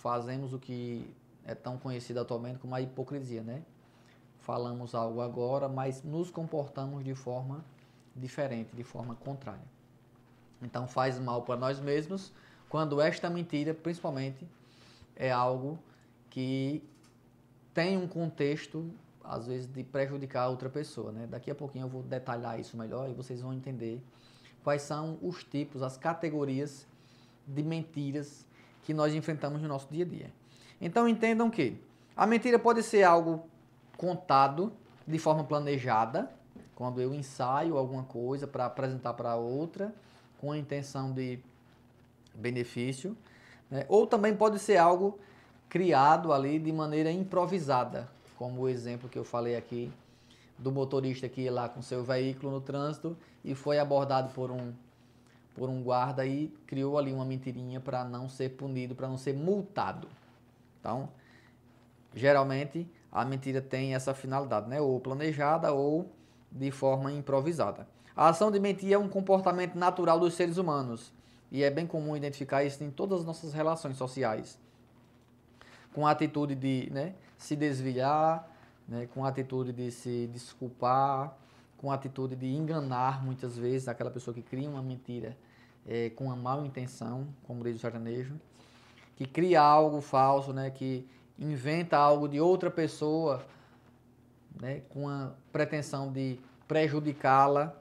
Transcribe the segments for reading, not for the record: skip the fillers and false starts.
fazemos o que é tão conhecido atualmente como a hipocrisia, né? Falamos algo agora, mas nos comportamos de forma diferente, de forma contrária. Então faz mal para nós mesmos quando esta mentira, principalmente, é algo que tem um contexto, às vezes, de prejudicar outra pessoa, né? Daqui a pouquinho eu vou detalhar isso melhor e vocês vão entender quais são os tipos, as categorias de mentiras que nós enfrentamos no nosso dia a dia. Então entendam que a mentira pode ser algo contado de forma planejada, quando eu ensaio alguma coisa para apresentar para outra, com a intenção de benefício, né? Ou também pode ser algo criado ali de maneira improvisada, como o exemplo que eu falei aqui do motorista que ia lá com seu veículo no trânsito e foi abordado por um guarda e criou ali uma mentirinha para não ser punido, para não ser multado. Então, geralmente a mentira tem essa finalidade, né? Ou planejada ou de forma improvisada. A ação de mentir é um comportamento natural dos seres humanos e é bem comum identificar isso em todas as nossas relações sociais. Com a atitude de, né, se desviar, né, com a atitude de se desculpar, com a atitude de enganar muitas vezes aquela pessoa que cria uma mentira com uma má intenção, como diz o sertanejo, que cria algo falso, né, que inventa algo de outra pessoa, né, com a pretensão de prejudicá-la.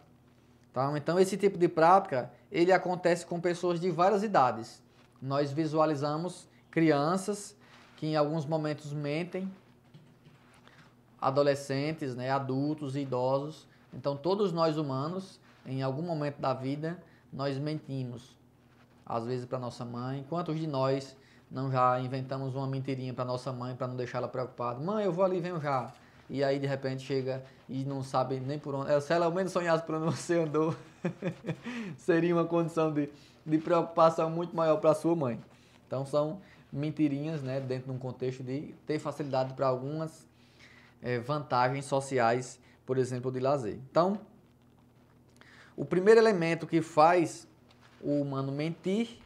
Tá? Então esse tipo de prática, ele acontece com pessoas de várias idades. Nós visualizamos crianças que em alguns momentos mentem, adolescentes, né, adultos e idosos. Então todos nós humanos, em algum momento da vida, nós mentimos. Às vezes para nossa mãe. Quantos de nós não já inventamos uma mentirinha para nossa mãe para não deixar ela preocupada? Mãe, eu vou ali, venho já. E aí de repente chega e não sabe nem por onde. Se ela ao menos sonhasse por onde você andou, seria uma condição de preocupação muito maior para sua mãe. Então são mentirinhas, né, dentro de um contexto de ter facilidade para algumas vantagens sociais, por exemplo, de lazer. Então, o primeiro elemento que faz o humano mentir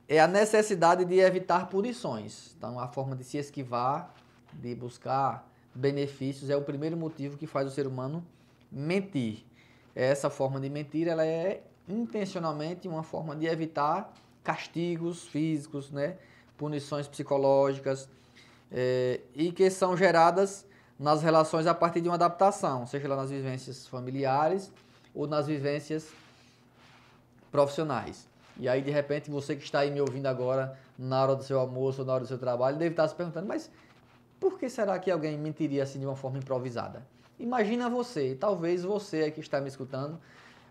é a necessidade de evitar punições. Então, a forma de se esquivar, de buscar benefícios, é o primeiro motivo que faz o ser humano mentir. Essa forma de mentir, ela é intencionalmente uma forma de evitar castigos físicos, né? Punições psicológicas, e que são geradas nas relações a partir de uma adaptação, seja lá nas vivências familiares ou nas vivências profissionais. E aí, de repente, você que está aí me ouvindo agora, na hora do seu almoço ou na hora do seu trabalho, deve estar se perguntando, mas por que será que alguém mentiria assim de uma forma improvisada? Imagina você, talvez você aí que está me escutando,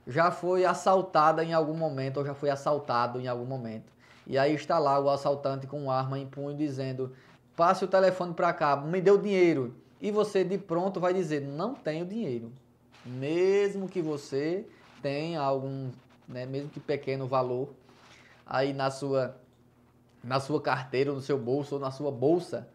já foi assaltada em algum momento ou já foi assaltado em algum momento. E aí está lá o assaltante com arma em punho dizendo, passe o telefone para cá, me dê o dinheiro. E você de pronto vai dizer, não tenho dinheiro. Mesmo que você tenha algum, né, mesmo que pequeno valor, aí na sua carteira, ou no seu bolso, ou na sua bolsa,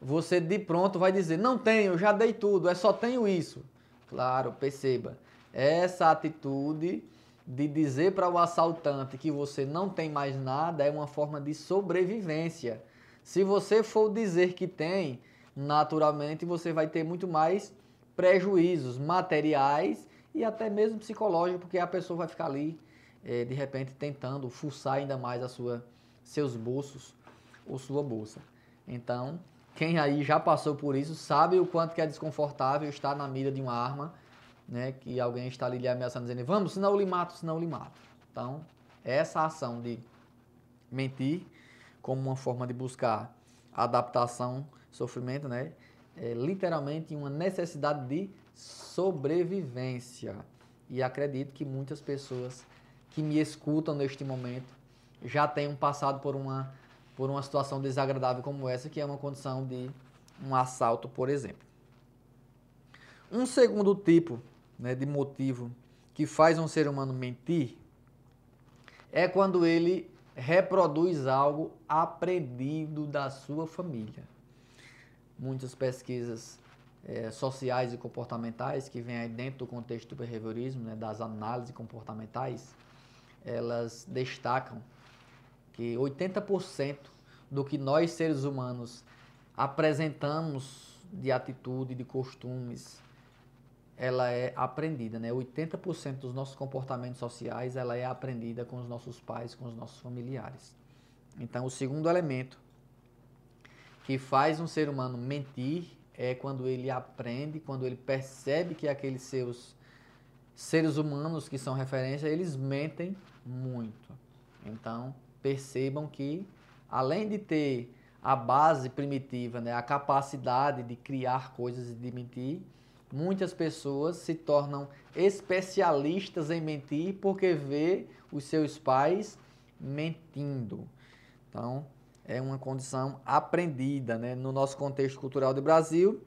você de pronto vai dizer, não tenho, já dei tudo, só tenho isso. Claro, perceba, essa atitude de dizer para o assaltante que você não tem mais nada é uma forma de sobrevivência. Se você for dizer que tem, naturalmente você vai ter muito mais prejuízos materiais e até mesmo psicológicos, porque a pessoa vai ficar ali, de repente, tentando fuçar ainda mais seus bolsos ou sua bolsa. Então, quem aí já passou por isso sabe o quanto que é desconfortável estar na mira de uma arma, né, que alguém está ali lhe ameaçando, dizendo, vamos, senão eu lhe mato, senão eu lhe mato. Então, essa ação de mentir como uma forma de buscar adaptação, sofrimento, né, é literalmente uma necessidade de sobrevivência. E acredito que muitas pessoas que me escutam neste momento já tenham passado por uma situação desagradável como essa, que é uma condição de um assalto, por exemplo. Um segundo tipo, né, de motivo que faz um ser humano mentir é quando ele reproduz algo aprendido da sua família. Muitas pesquisas sociais e comportamentais que vêm aí dentro do contexto do behaviorismo, né, das análises comportamentais, elas destacam que 80% do que nós seres humanos apresentamos de atitude, de costumes, ela é aprendida, né? 80% dos nossos comportamentos sociais, ela é aprendida com os nossos pais, com os nossos familiares. Então, o segundo elemento que faz um ser humano mentir é quando ele aprende, quando ele percebe que aqueles seus seres humanos que são referência, eles mentem muito. Então, percebam que, além de ter a base primitiva, né, a capacidade de criar coisas e de mentir, muitas pessoas se tornam especialistas em mentir porque vê os seus pais mentindo. Então, é uma condição aprendida, né? No nosso contexto cultural do Brasil,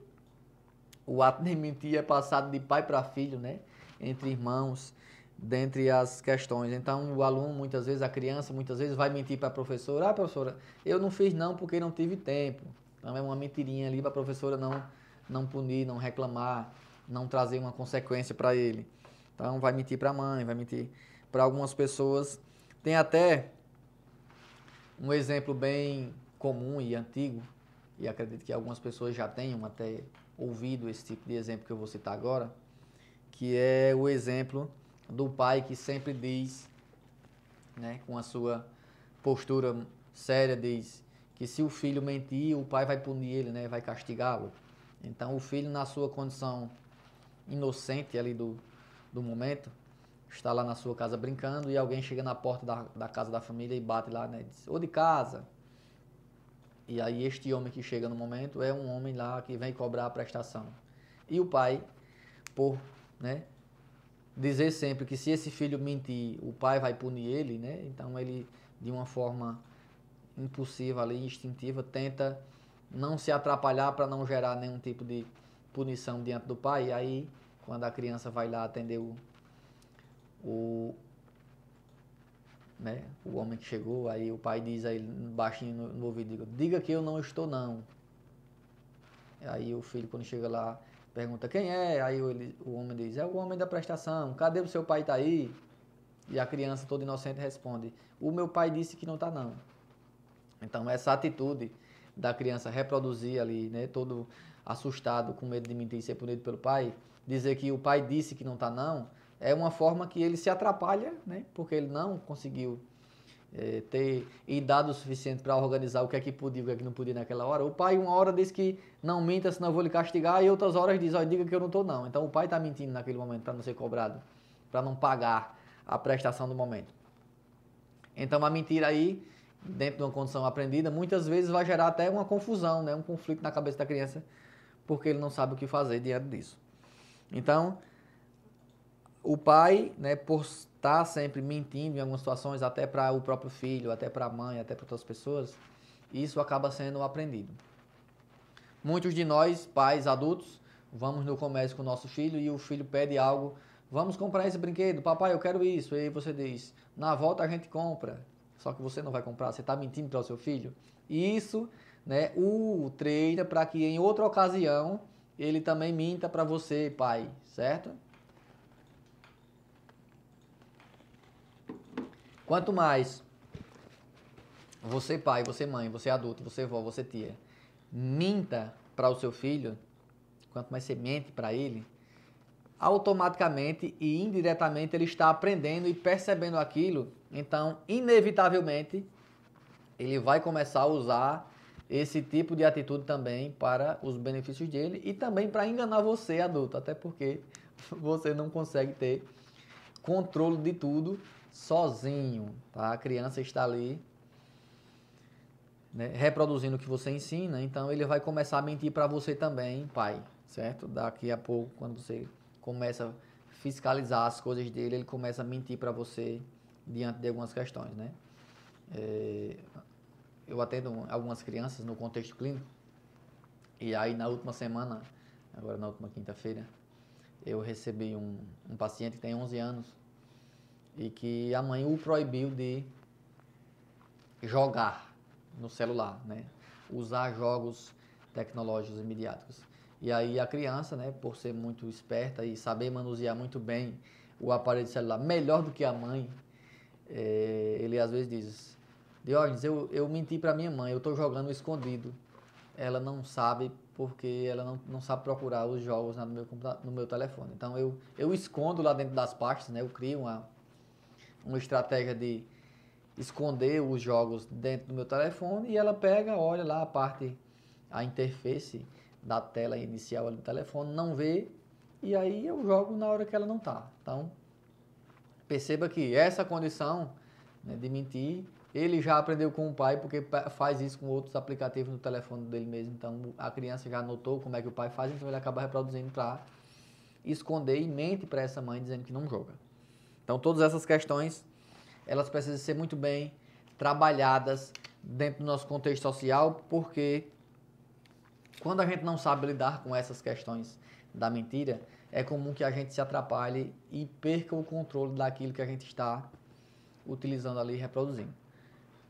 o ato de mentir é passado de pai para filho, né? Entre irmãos, dentre as questões. Então, o aluno, muitas vezes, a criança, muitas vezes, vai mentir para a professora. Ah, professora, eu não fiz não porque não tive tempo. Então, é uma mentirinha ali para a professora não punir, não reclamar, não trazer uma consequência para ele. Então, vai mentir para a mãe, vai mentir para algumas pessoas. Tem até um exemplo bem comum e antigo, e acredito que algumas pessoas já tenham até ouvido esse tipo de exemplo que eu vou citar agora, que é o exemplo do pai que sempre diz, né, com a sua postura séria, diz que se o filho mentir, o pai vai punir ele, né, vai castigá-lo. Então o filho, na sua condição inocente ali do momento, está lá na sua casa brincando e alguém chega na porta da casa da família e bate lá, né, diz, ô de casa. E aí este homem que chega no momento é um homem lá que vem cobrar a prestação. E o pai, por, né, dizer sempre que se esse filho mentir, o pai vai punir ele, né? Então ele, de uma forma impulsiva ali, instintiva, tenta não se atrapalhar para não gerar nenhum tipo de punição diante do pai. E aí, quando a criança vai lá atender né, o homem que chegou, aí o pai diz a ele baixinho no ouvido, diga que eu não estou não. Aí o filho, quando chega lá, pergunta quem é, aí o homem diz, é o homem da prestação, cadê o seu pai, tá aí? E a criança toda inocente responde, o meu pai disse que não tá não. Então essa atitude da criança reproduzir ali, né, todo assustado, com medo de mentir e ser punido pelo pai, dizer que o pai disse que não tá não, é uma forma que ele se atrapalha, né, porque ele não conseguiu ter idade o suficiente para organizar o que é que podia e o que é que não podia naquela hora. O pai, uma hora, diz que não minta, senão eu vou lhe castigar, e outras horas diz, diga que eu não estou não. Então o pai está mentindo naquele momento para não ser cobrado, para não pagar a prestação do momento. Então a mentira aí, dentro de uma condição aprendida, muitas vezes vai gerar até uma confusão, né? Um conflito na cabeça da criança, porque ele não sabe o que fazer diante disso. Então, o pai, né, por estar sempre mentindo em algumas situações, até para o próprio filho, até para a mãe, até para outras pessoas, isso acaba sendo aprendido. Muitos de nós, pais adultos, vamos no comércio com o nosso filho e o filho pede algo, vamos comprar esse brinquedo, papai, eu quero isso. E aí você diz, na volta a gente compra, só que você não vai comprar, você está mentindo para o seu filho. E isso, né, o treina para que em outra ocasião ele também minta para você, pai, certo? Quanto mais você pai, você mãe, você adulto, você vó, você tia, minta para o seu filho, quanto mais você mente para ele, automaticamente e indiretamente ele está aprendendo e percebendo aquilo, então, inevitavelmente, ele vai começar a usar esse tipo de atitude também para os benefícios dele e também para enganar você, adulto, até porque você não consegue ter controle de tudo sozinho, tá? A criança está ali, né, reproduzindo o que você ensina, então ele vai começar a mentir para você também, pai, certo? Daqui a pouco, quando você começa a fiscalizar as coisas dele, ele começa a mentir para você diante de algumas questões, né? Eu atendo algumas crianças no contexto clínico e aí na última semana, agora na última quinta-feira, eu recebi um paciente que tem 11 anos e que a mãe o proibiu de jogar no celular, né? Usar jogos tecnológicos e midiáticos. E aí a criança, né, por ser muito esperta e saber manusear muito bem o aparelho celular, melhor do que a mãe, ele às vezes Diógenes, eu menti para minha mãe, eu estou jogando escondido. Ela não sabe porque ela não sabe procurar os jogos no meu telefone. Então eu escondo lá dentro das pastas, né? Eu crio uma estratégia de esconder os jogos dentro do meu telefone e ela pega, olha lá a interface da tela inicial ali do telefone, não vê, e aí eu jogo na hora que ela não tá. Então, perceba que essa condição, né, de mentir, ele já aprendeu com o pai, porque faz isso com outros aplicativos no telefone dele mesmo. Então, a criança já notou como é que o pai faz, então ele acaba reproduzindo para esconder e mente para essa mãe dizendo que não joga. Então, todas essas questões, elas precisam ser muito bem trabalhadas dentro do nosso contexto social, porque quando a gente não sabe lidar com essas questões da mentira, é comum que a gente se atrapalhe e perca o controle daquilo que a gente está utilizando ali e reproduzindo.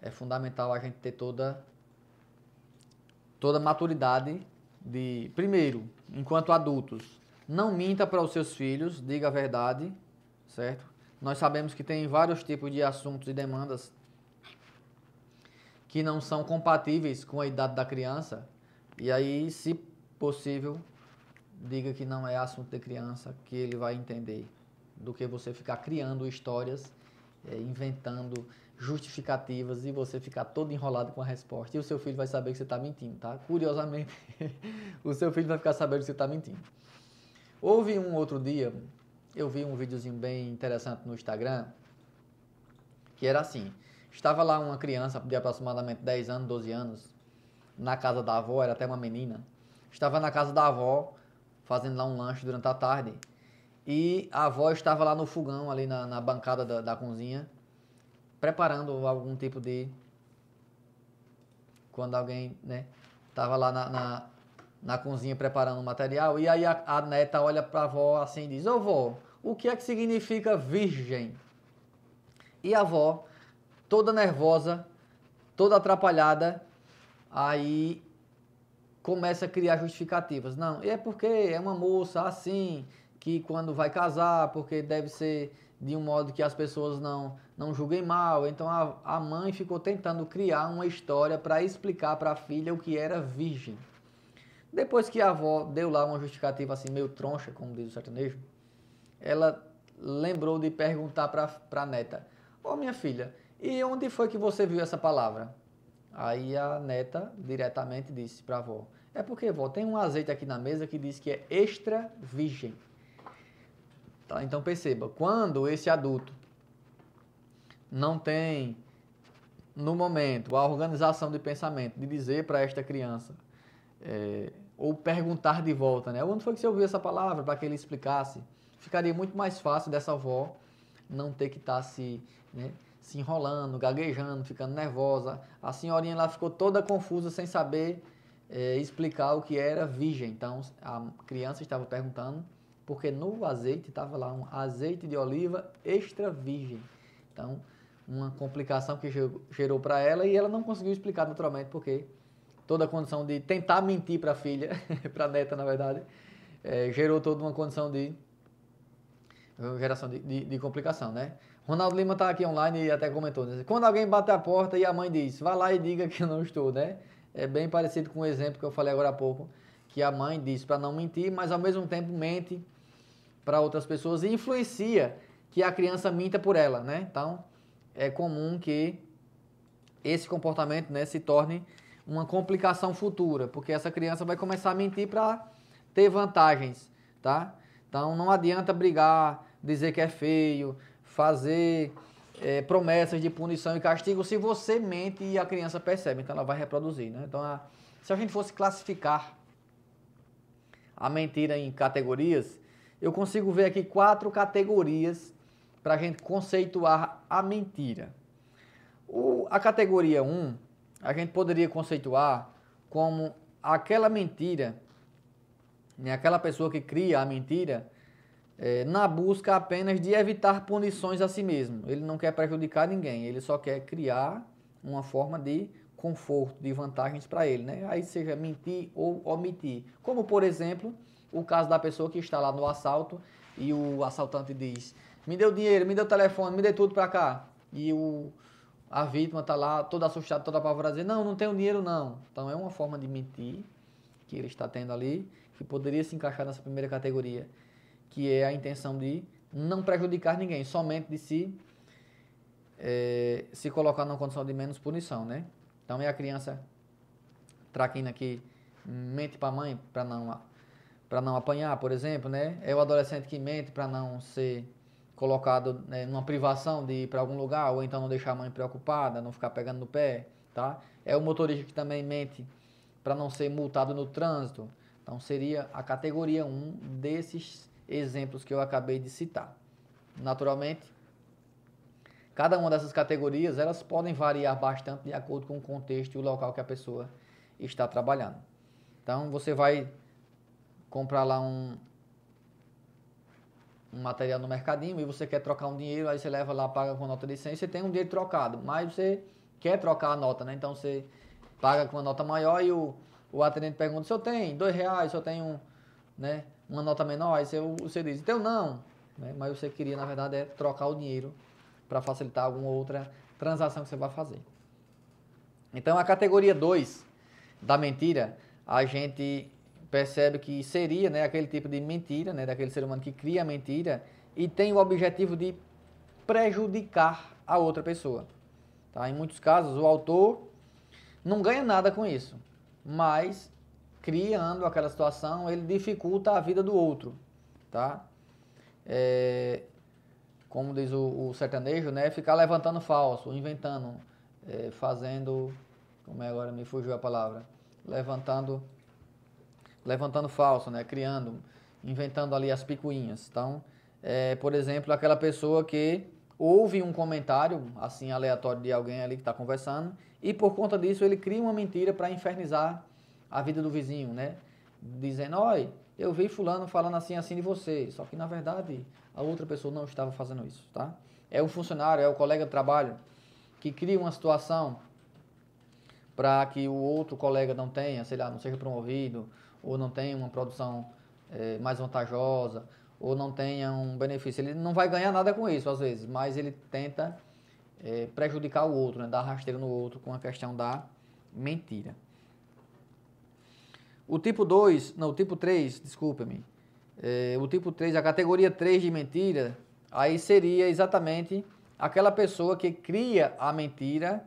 É fundamental a gente ter toda maturidade de, primeiro, enquanto adultos, não minta para os seus filhos, diga a verdade, certo? Nós sabemos que tem vários tipos de assuntos e demandas que não são compatíveis com a idade da criança, e aí, se possível, diga que não é assunto de criança, que ele vai entender, do que você ficar criando histórias, inventando justificativas e você ficar todo enrolado com a resposta. E o seu filho vai saber que você está mentindo, tá? Curiosamente, o seu filho vai ficar sabendo que você está mentindo. Houve um outro dia, eu vi um videozinho bem interessante no Instagram, que era assim, estava lá uma criança de aproximadamente 10 anos, 12 anos, na casa da avó, era até uma menina, estava na casa da avó, fazendo lá um lanche durante a tarde, e a avó estava lá no fogão, ali na bancada da cozinha, preparando algum tipo de... Quando alguém, né, estava lá na cozinha preparando o material, e aí a neta olha para a avó assim e diz: ô vó, o que é que significa virgem? E a avó, toda nervosa, toda atrapalhada, aí começa a criar justificativas. Não, é porque é uma moça assim, que quando vai casar, porque deve ser de um modo que as pessoas não julguem mal. Então a mãe ficou tentando criar uma história para explicar para a filha o que era virgem. Depois que a avó deu lá uma justificativa assim, meio troncha, como diz o sertanejo, ela lembrou de perguntar para a neta: ô minha filha, e onde foi que você viu essa palavra? Aí a neta diretamente disse para a avó: é porque, vó, tem um azeite aqui na mesa que diz que é extra virgem. Tá? Então perceba, quando esse adulto não tem, no momento, a organização de pensamento de dizer para esta criança, ou perguntar de volta, né? Onde foi que você ouviu essa palavra, para que ele explicasse, ficaria muito mais fácil dessa avó não ter que estar se enrolando, gaguejando, ficando nervosa. A senhorinha lá ficou toda confusa, sem saber explicar o que era virgem. Então, a criança estava perguntando, porque no azeite estava lá um azeite de oliva extra virgem. Então, uma complicação que gerou para ela, e ela não conseguiu explicar naturalmente, porque toda a condição de tentar mentir para a filha, para a neta, na verdade, gerou toda uma condição de geração de complicação, né? Ronaldo Lima está aqui online e até comentou, né? Quando alguém bate a porta e a mãe diz: vá lá e diga que eu não estou, né? É bem parecido com o exemplo que eu falei agora há pouco, que a mãe diz para não mentir, mas ao mesmo tempo mente para outras pessoas e influencia que a criança minta por ela, né? Então, é comum que esse comportamento, né, se torne uma complicação futura, porque essa criança vai começar a mentir para ter vantagens, tá? Então, não adianta brigar, dizer que é feio, fazer promessas de punição e castigo se você mente e a criança percebe, então ela vai reproduzir, né? Então, se a gente fosse classificar a mentira em categorias, eu consigo ver aqui 4 categorias para a gente conceituar a mentira. A categoria 1, a gente poderia conceituar como aquela mentira, né, aquela pessoa que cria a mentira na busca apenas de evitar punições a si mesmo. Ele não quer prejudicar ninguém, ele só quer criar uma forma de conforto, de vantagens para ele, né? Aí seja mentir ou omitir. Como, por exemplo, o caso da pessoa que está lá no assalto e o assaltante diz: me dê o dinheiro, me dê o telefone, me dê tudo para cá. E o a vítima está lá toda assustada, toda apavorada, dizendo, não tenho dinheiro não. Então é uma forma de mentir que ele está tendo ali, que poderia se encaixar nessa primeira categoria, que é a intenção de não prejudicar ninguém, somente de se colocar numa condição de menos punição, né? Então é a criança traquina que mente para a mãe para não apanhar, por exemplo, né? É o adolescente que mente para não ser colocado, né, numa privação de ir para algum lugar, ou então não deixar a mãe preocupada, não ficar pegando no pé, tá? É o motorista que também mente para não ser multado no trânsito. Então seria a categoria 1 desses exemplos que eu acabei de citar. Naturalmente, cada uma dessas categorias, elas podem variar bastante de acordo com o contexto e o local que a pessoa está trabalhando. Então, você vai comprar lá um material no mercadinho e você quer trocar um dinheiro, aí você leva lá, paga com nota de 100, você tem um dinheiro trocado, mas você quer trocar a nota, né? Então, você paga com uma nota maior e o atendente pergunta, se eu tenho R$2, se eu tenho, né, uma nota menor, aí você diz, então não, né? Mas você queria, na verdade, trocar o dinheiro para facilitar alguma outra transação que você vai fazer. Então, a categoria 2 da mentira, a gente percebe que seria, né, aquele tipo de mentira, né, daquele ser humano que cria a mentira e tem o objetivo de prejudicar a outra pessoa. Tá? Em muitos casos, o autor não ganha nada com isso, mas criando aquela situação, ele dificulta a vida do outro. Tá? Como diz o sertanejo, né, ficar levantando falso, inventando, fazendo, como é agora, me fugiu a palavra, levantando falso, né, criando, inventando ali as picuinhas. Então, por exemplo, aquela pessoa que ouve um comentário, assim, aleatório de alguém ali que está conversando, e por conta disso ele cria uma mentira para infernizar a vida do vizinho, né, dizendo, olha, eu vi fulano falando assim, assim de você, só que na verdade a outra pessoa não estava fazendo isso, tá? É um funcionário, é o colega de trabalho que cria uma situação para que o outro colega não tenha, sei lá, não seja promovido, ou não tenha uma produção mais vantajosa, ou não tenha um benefício. Ele não vai ganhar nada com isso, às vezes, mas ele tenta prejudicar o outro, né? Dar rasteiro no outro com a questão da mentira. O tipo 3, desculpa-me. O tipo 3, a categoria 3 de mentira, aí seria exatamente aquela pessoa que cria a mentira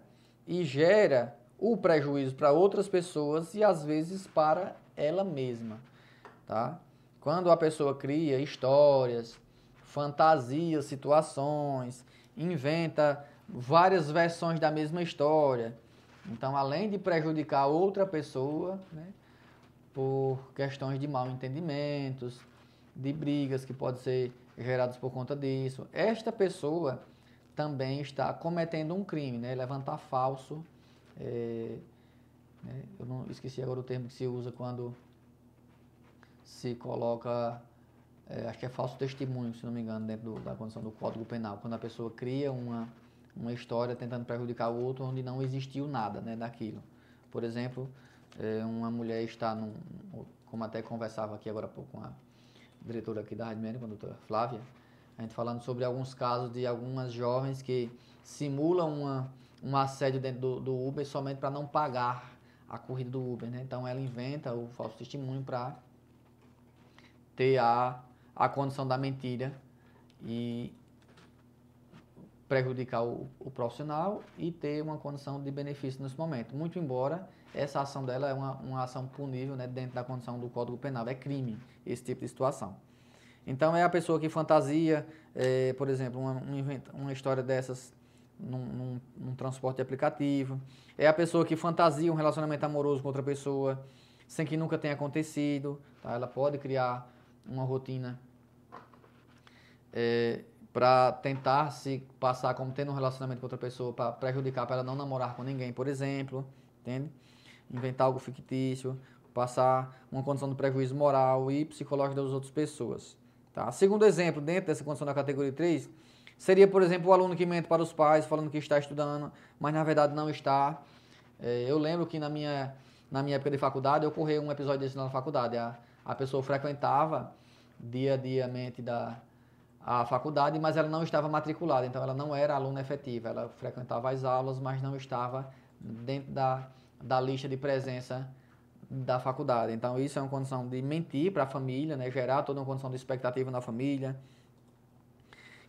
e gera o prejuízo para outras pessoas e às vezes para ela mesma, tá? Quando a pessoa cria histórias, fantasia situações, inventa várias versões da mesma história, então além de prejudicar outra pessoa, né, por questões de mal entendimentos, de brigas que podem ser geradas por conta disso, esta pessoa também está cometendo um crime, né? Levantar falso. Né? Eu não esqueci agora o termo que se usa quando se coloca, acho que é falso testemunho, se não me engano, dentro da condição do Código Penal, quando a pessoa cria uma história tentando prejudicar o outro onde não existiu nada, né, daquilo. Por exemplo, uma mulher está como até conversava aqui agora há pouco com a diretora aqui da Rádio Mene, com a doutora Flávia, a gente falando sobre alguns casos de algumas jovens que simulam um assédio dentro do Uber somente para não pagar a corrida do Uber, né? Então ela inventa o falso testemunho para ter a condição da mentira e prejudicar o profissional e ter uma condição de benefício nesse momento. Muito embora essa ação dela é uma ação punível, né, dentro da condição do Código Penal, é crime esse tipo de situação. Então é a pessoa que fantasia, por exemplo, uma história dessas num transporte de aplicativo. É a pessoa que fantasia um relacionamento amoroso com outra pessoa sem que nunca tenha acontecido. Tá? Ela pode criar uma rotina para tentar se passar como tendo um relacionamento com outra pessoa, para prejudicar, para ela não namorar com ninguém, por exemplo. Entende? Inventar algo fictício, passar uma condição de prejuízo moral e psicológico das outras pessoas. Tá? Segundo exemplo, dentro dessa condição da categoria 3, seria, por exemplo, o aluno que mente para os pais, falando que está estudando, mas na verdade não está. Eu lembro que na minha época de faculdade, ocorreu um episódio desse na faculdade. A pessoa frequentava dia a diamente a faculdade, mas ela não estava matriculada, então ela não era aluna efetiva, ela frequentava as aulas, mas não estava dentro da lista de presença da faculdade. Então isso é uma condição de mentir para a família, né, gerar toda uma condição de expectativa na família,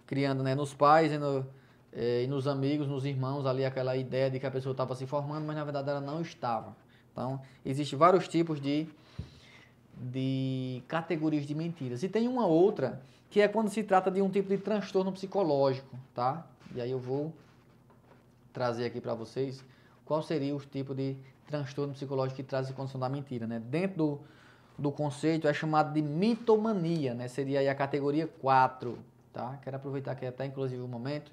criando, né, nos pais e nos amigos, nos irmãos ali aquela ideia de que a pessoa estava se formando, mas na verdade ela não estava. Então existem vários tipos de categorias de mentiras. E tem uma outra que é quando se trata de um tipo de transtorno psicológico, tá? E aí eu vou trazer aqui para vocês qual seria o tipo de transtorno psicológico que traz a condição da mentira, né? Dentro do conceito é chamado de mitomania, né? Seria aí a categoria 4, tá? Quero aproveitar aqui até inclusive o momento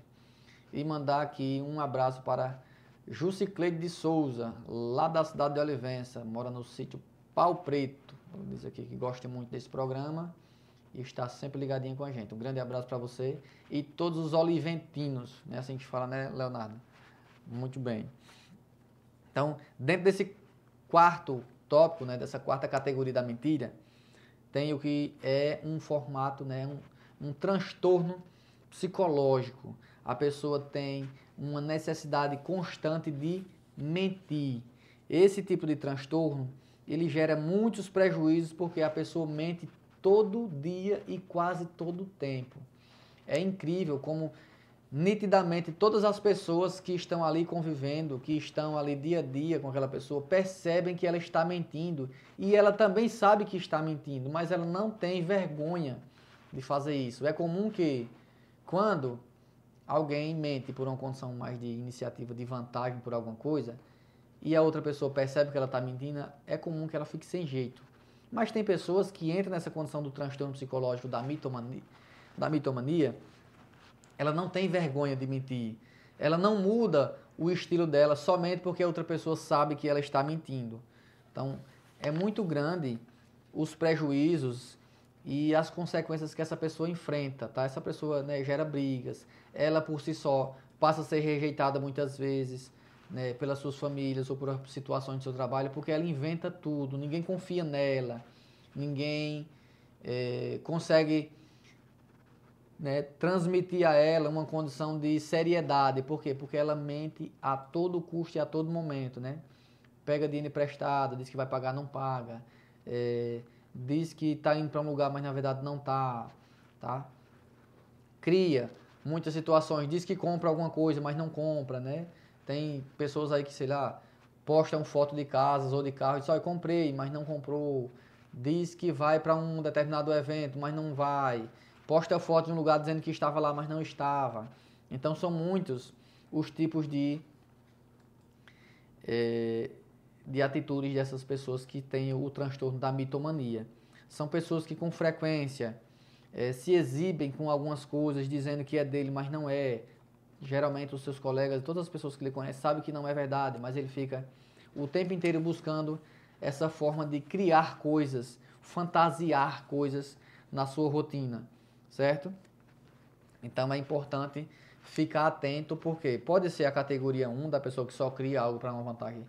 e mandar aqui um abraço para Jucicleide de Souza, lá da cidade de Olivença, mora no sítio Pau Preto. Diz aqui que gosta muito desse programa e está sempre ligadinho com a gente. Um grande abraço para você e todos os oliventinos, né? Assim que fala, né, Leonardo? Muito bem. Então, dentro desse quarto tópico, né, dessa quarta categoria da mentira, tem o que é um formato, né, um transtorno psicológico. A pessoa tem uma necessidade constante de mentir. Esse tipo de transtorno, ele gera muitos prejuízos porque a pessoa mente todo dia e quase todo o tempo. É incrível como nitidamente todas as pessoas que estão ali convivendo, que estão ali dia a dia com aquela pessoa, percebem que ela está mentindo e ela também sabe que está mentindo, mas ela não tem vergonha de fazer isso. É comum que quando alguém mente por uma condição mais de iniciativa, de vantagem por alguma coisa, e a outra pessoa percebe que ela está mentindo, é comum que ela fique sem jeito. Mas tem pessoas que entram nessa condição do transtorno psicológico da mitomania, ela não tem vergonha de mentir. Ela não muda o estilo dela somente porque a outra pessoa sabe que ela está mentindo. Então, é muito grande os prejuízos e as consequências que essa pessoa enfrenta, tá? Essa pessoa, né, gera brigas, ela por si só passa a ser rejeitada muitas vezes, né, pelas suas famílias ou por situações do seu trabalho, porque ela inventa tudo, ninguém confia nela, ninguém consegue, né, transmitir a ela uma condição de seriedade. Por quê? Porque ela mente a todo custo e a todo momento, né? Pega dinheiro emprestado, diz que vai pagar, não paga. Diz que está indo para um lugar, mas na verdade não está, tá? Cria muitas situações, diz que compra alguma coisa, mas não compra, né? Tem pessoas aí que, sei lá, postam foto de casas ou de carros e diz, olha, comprei, mas não comprou. Diz que vai para um determinado evento, mas não vai. Posta foto de um lugar dizendo que estava lá, mas não estava. Então são muitos os tipos de atitudes dessas pessoas que têm o transtorno da mitomania. São pessoas que com frequência se exibem com algumas coisas, dizendo que é dele, mas não é. Geralmente os seus colegas, todas as pessoas que ele conhece, sabem que não é verdade, mas ele fica o tempo inteiro buscando essa forma de criar coisas, fantasiar coisas na sua rotina, certo? Então é importante ficar atento, porque pode ser a categoria 1 da pessoa que só cria algo para uma vantagem,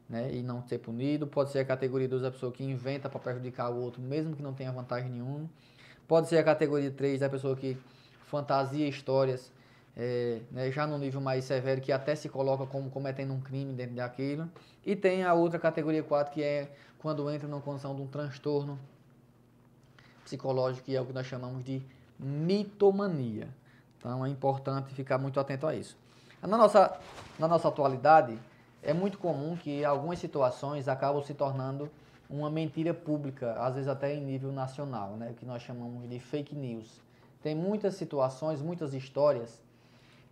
né, e não ser punido. Pode ser a categoria 2 da pessoa que inventa para prejudicar o outro, mesmo que não tenha vantagem nenhuma. Pode ser a categoria 3 da pessoa que fantasia histórias, né, já no nível mais severo, que até se coloca como cometendo um crime dentro daquilo. E tem a outra categoria 4, que é quando entra numa condição de um transtorno psicológico, que é o que nós chamamos de mitomania. Então é importante ficar muito atento a isso. Na nossa atualidade, é muito comum que algumas situações acabam se tornando uma mentira pública, às vezes até em nível nacional, né? O que nós chamamos de fake news. Tem muitas situações, muitas histórias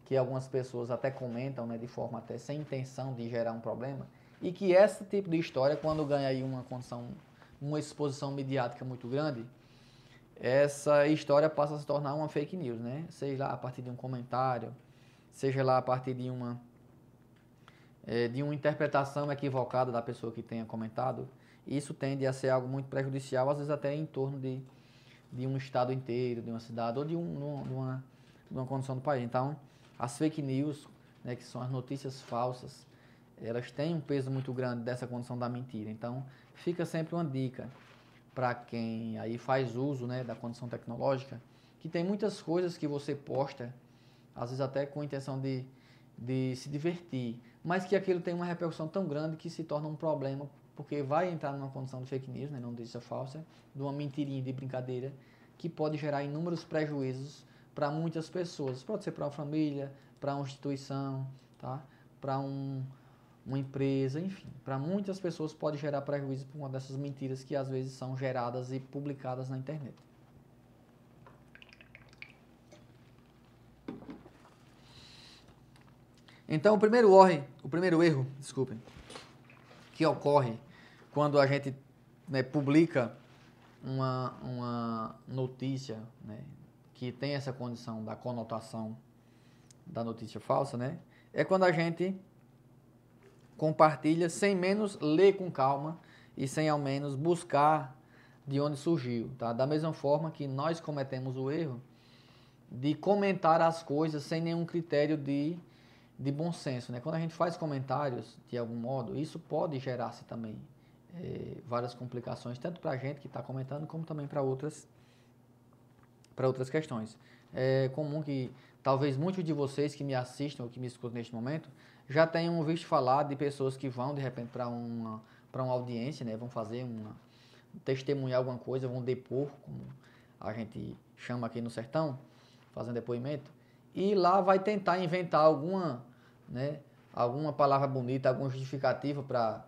que algumas pessoas até comentam, né, de forma até sem intenção de gerar um problema, e que esse tipo de história, quando ganha aí uma condição, uma exposição midiática muito grande, essa história passa a se tornar uma fake news, né? Seja lá a partir de um comentário, seja lá a partir de uma interpretação equivocada da pessoa que tenha comentado. Isso tende a ser algo muito prejudicial, às vezes até em torno de um estado inteiro, de uma cidade ou de uma condição do país. Então, as fake news, né, que são as notícias falsas, elas têm um peso muito grande dessa condição da mentira. Então, fica sempre uma dica para quem aí faz uso, né, da condição tecnológica, que tem muitas coisas que você posta, às vezes até com a intenção de se divertir, mas que aquilo tem uma repercussão tão grande que se torna um problema, porque vai entrar numa condição de fake news, né, não notícia falsa, de uma mentirinha de brincadeira, que pode gerar inúmeros prejuízos para muitas pessoas. Pode ser para uma família, para uma instituição, tá? Para uma empresa, enfim. Para muitas pessoas pode gerar prejuízo por uma dessas mentiras que às vezes são geradas e publicadas na internet. Então, o primeiro erro, desculpem, que ocorre quando a gente, né, publica uma notícia, né, que tem essa condição da conotação da notícia falsa, né, é quando a gente compartilha sem menos ler com calma e sem ao menos buscar de onde surgiu, tá? Da mesma forma que nós cometemos o erro de comentar as coisas sem nenhum critério de bom senso, né? Quando a gente faz comentários, de algum modo, isso pode gerar-se também várias complicações, tanto para a gente que está comentando, como também para outras questões. É comum que talvez muitos de vocês que me assistam ou que me escutam neste momento já tenham visto falar de pessoas que vão, de repente, para uma audiência, né? Vão fazer testemunhar alguma coisa, vão depor, como a gente chama aqui no sertão, fazendo depoimento, e lá vai tentar inventar alguma palavra bonita, alguma justificativa para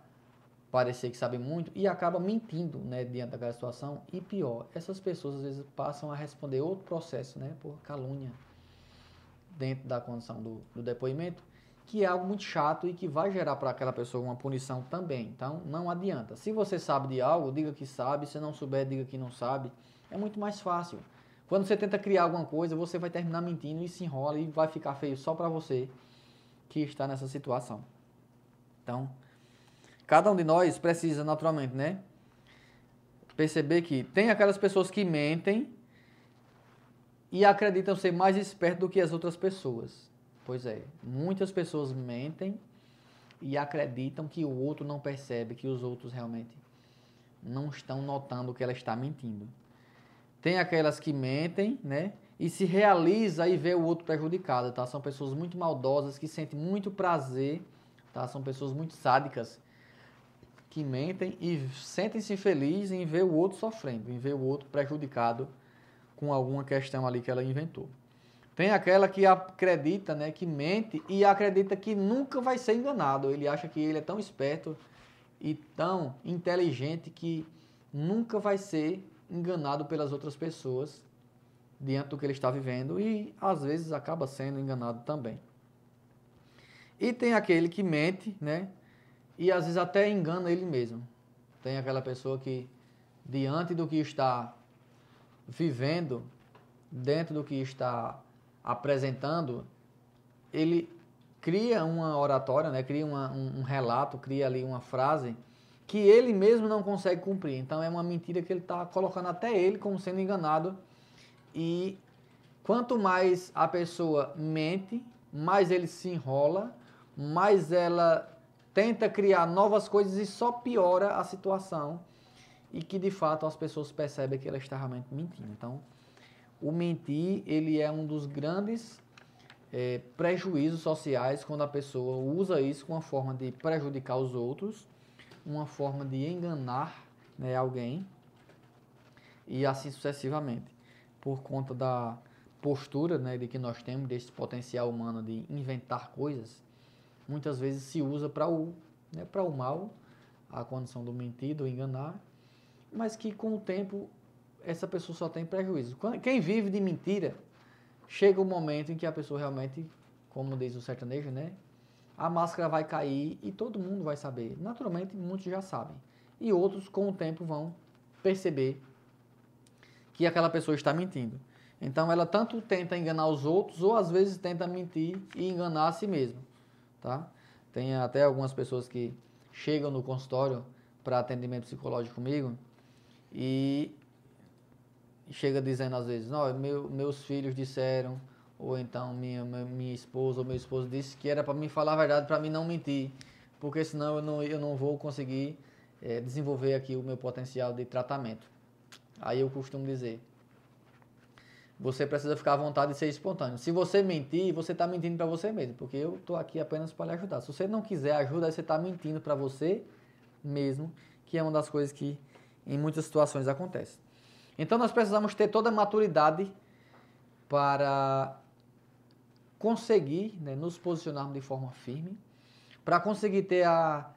parecer que sabe muito e acaba mentindo, né, diante daquela situação. E pior, essas pessoas às vezes passam a responder outro processo, né, por calúnia dentro da condição do depoimento, que é algo muito chato e que vai gerar para aquela pessoa uma punição também. Então, não adianta. Se você sabe de algo, diga que sabe. Se não souber, diga que não sabe. É muito mais fácil. Quando você tenta criar alguma coisa, você vai terminar mentindo e se enrola e vai ficar feio só para você que está nessa situação. Então, cada um de nós precisa, naturalmente, né, perceber que tem aquelas pessoas que mentem e acreditam ser mais espertos do que as outras pessoas. Pois é, muitas pessoas mentem e acreditam que o outro não percebe, que os outros realmente não estão notando que ela está mentindo. Tem aquelas que mentem, né, e se realiza e vê o outro prejudicado, tá? São pessoas muito maldosas, que sentem muito prazer, tá? São pessoas muito sádicas, que mentem e sentem-se felizes em ver o outro sofrendo, em ver o outro prejudicado com alguma questão ali que ela inventou. Tem aquela que acredita, né, que mente e acredita que nunca vai ser enganado. Ele acha que ele é tão esperto e tão inteligente que nunca vai ser enganado pelas outras pessoas diante do que ele está vivendo e às vezes acaba sendo enganado também. E tem aquele que mente, né, e às vezes até engana ele mesmo. Tem aquela pessoa que, diante do que está vivendo, dentro do que está apresentando, ele cria uma oratória, né? Cria um relato, cria ali uma frase que ele mesmo não consegue cumprir. Então é uma mentira que ele está colocando até ele como sendo enganado. E quanto mais a pessoa mente, mais ele se enrola, mais ela tenta criar novas coisas e só piora a situação. E que de fato as pessoas percebem que ela está realmente mentindo. Então, o mentir, ele é um dos grandes prejuízos sociais quando a pessoa usa isso com uma forma de prejudicar os outros, uma forma de enganar, né, alguém e assim sucessivamente. Por conta da postura, né, de que nós temos, desse potencial humano de inventar coisas, muitas vezes se usa para o mal, a condição do mentir, do enganar, mas que com o tempo essa pessoa só tem prejuízo. Quem vive de mentira, chega o momento em que a pessoa realmente, como diz o sertanejo, né, a máscara vai cair e todo mundo vai saber. Naturalmente, muitos já sabem. E outros, com o tempo, vão perceber que aquela pessoa está mentindo. Então, ela tanto tenta enganar os outros, ou às vezes tenta mentir e enganar a si mesmo. Tá? Tem até algumas pessoas que chegam no consultório para atendimento psicológico comigo e chega dizendo às vezes, não, meus filhos disseram, ou então minha esposa ou meu esposo disse que era para mim falar a verdade, para mim não mentir, porque senão eu não vou conseguir desenvolver aqui o meu potencial de tratamento. Aí eu costumo dizer, você precisa ficar à vontade de ser espontâneo. Se você mentir, você está mentindo para você mesmo, porque eu estou aqui apenas para lhe ajudar. Se você não quiser ajuda, aí você está mentindo para você mesmo, que é uma das coisas que em muitas situações acontece. Então nós precisamos ter toda a maturidade para conseguir, né, nos posicionarmos de forma firme, para conseguir ter a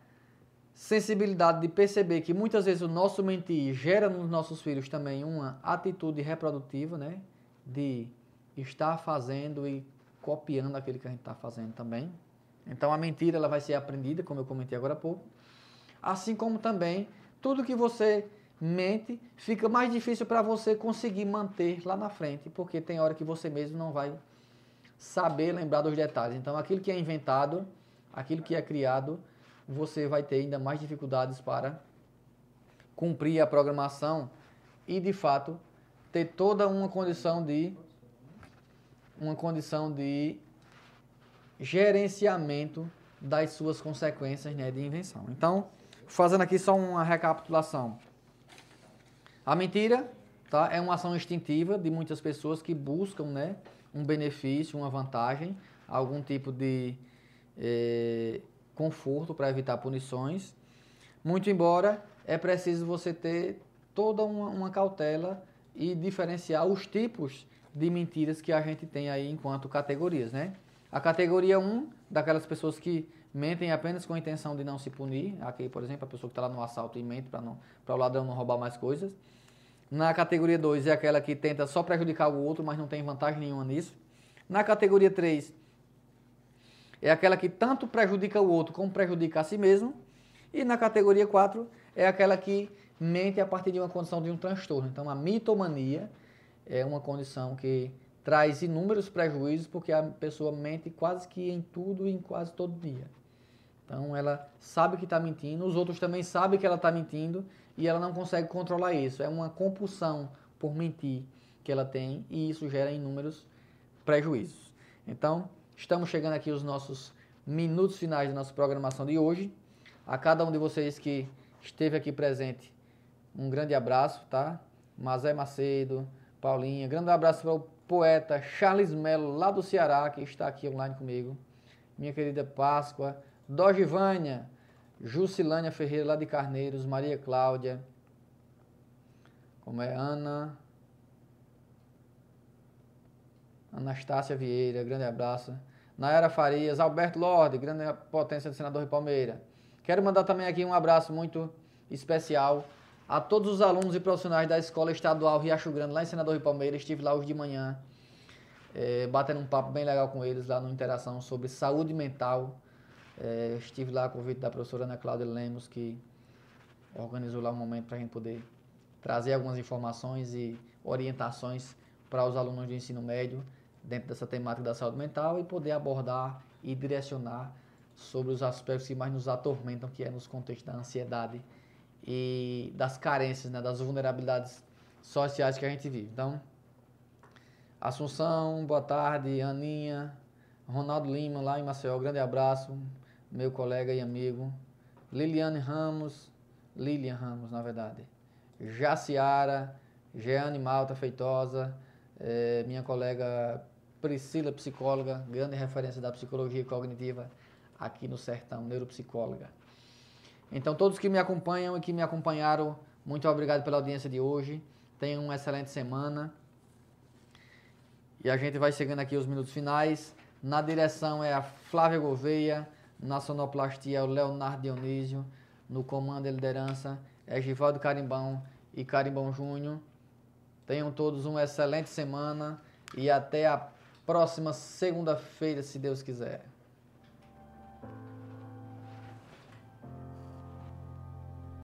sensibilidade de perceber que muitas vezes o nosso mentir gera nos nossos filhos também uma atitude reprodutiva, né, de estar fazendo e copiando aquilo que a gente está fazendo também. Então a mentira ela vai ser aprendida, como eu comentei agora há pouco. Assim como também tudo que você mente fica mais difícil para você conseguir manter lá na frente, porque tem hora que você mesmo não vai saber lembrar dos detalhes. Então aquilo que é inventado, aquilo que é criado, você vai ter ainda mais dificuldades para cumprir a programação e de fato ter toda uma condição de gerenciamento das suas consequências, né, de invenção. Então, fazendo aqui só uma recapitulação. A mentira, tá, é uma ação instintiva de muitas pessoas que buscam, né, um benefício, uma vantagem, algum tipo de conforto para evitar punições. Muito embora é preciso você ter toda uma cautela e diferenciar os tipos de mentiras que a gente tem aí enquanto categorias, né? A categoria 1, daquelas pessoas que mentem apenas com a intenção de não se punir. Aqui, por exemplo, a pessoa que está lá no assalto e mente para o ladrão não roubar mais coisas. Na categoria 2 é aquela que tenta só prejudicar o outro, mas não tem vantagem nenhuma nisso. Na categoria 3 é aquela que tanto prejudica o outro como prejudica a si mesmo. E na categoria 4 é aquela que mente a partir de uma condição de um transtorno. Então a mitomania é uma condição que traz inúmeros prejuízos porque a pessoa mente quase que em tudo e em quase todo dia. Então ela sabe que está mentindo, os outros também sabem que ela está mentindo e ela não consegue controlar isso. É uma compulsão por mentir que ela tem e isso gera inúmeros prejuízos. Então, estamos chegando aqui aos nossos minutos finais da nossa programação de hoje. A cada um de vocês que esteve aqui presente, um grande abraço, tá? Mazé Macedo, Paulinha, grande abraço para o poeta Charles Melo, lá do Ceará, que está aqui online comigo. Minha querida Páscoa, Dogivânia, Jusilânia Ferreira, lá de Carneiros, Maria Cláudia, como é, Anastácia Vieira, grande abraço. Nayara Farias, Alberto Lorde, grande potência do senador de Palmeira. Quero mandar também aqui um abraço muito especial a todos os alunos e profissionais da Escola Estadual Riacho Grande, lá em Senador de Palmeira. Estive lá hoje de manhã, batendo um papo bem legal com eles lá no Interação sobre saúde mental. Estive lá a convite da professora Ana Cláudia Lemos, que organizou lá um momento para a gente poder trazer algumas informações e orientações para os alunos do ensino médio dentro dessa temática da saúde mental e poder abordar e direcionar sobre os aspectos que mais nos atormentam, que é nos contextos da ansiedade e das carências, né, das vulnerabilidades sociais que a gente vive. Então, Assunção, boa tarde, Aninha, Ronaldo Lima, lá em Maceió, grande abraço, meu colega e amigo, Lilian Ramos, na verdade, Jaciara, Jeane Malta Feitosa, minha colega Priscila, psicóloga, grande referência da psicologia cognitiva aqui no Sertão, neuropsicóloga. Então, todos que me acompanham e que me acompanharam, muito obrigado pela audiência de hoje. Tenham uma excelente semana. E a gente vai chegando aqui aos minutos finais. Na direção é a Flávia Gouveia, na sonoplastia é o Leonardo Dionísio, no comando e liderança é Givaldo Carimbão e Carimbão Júnior. Tenham todos uma excelente semana e até a próxima segunda-feira, se Deus quiser.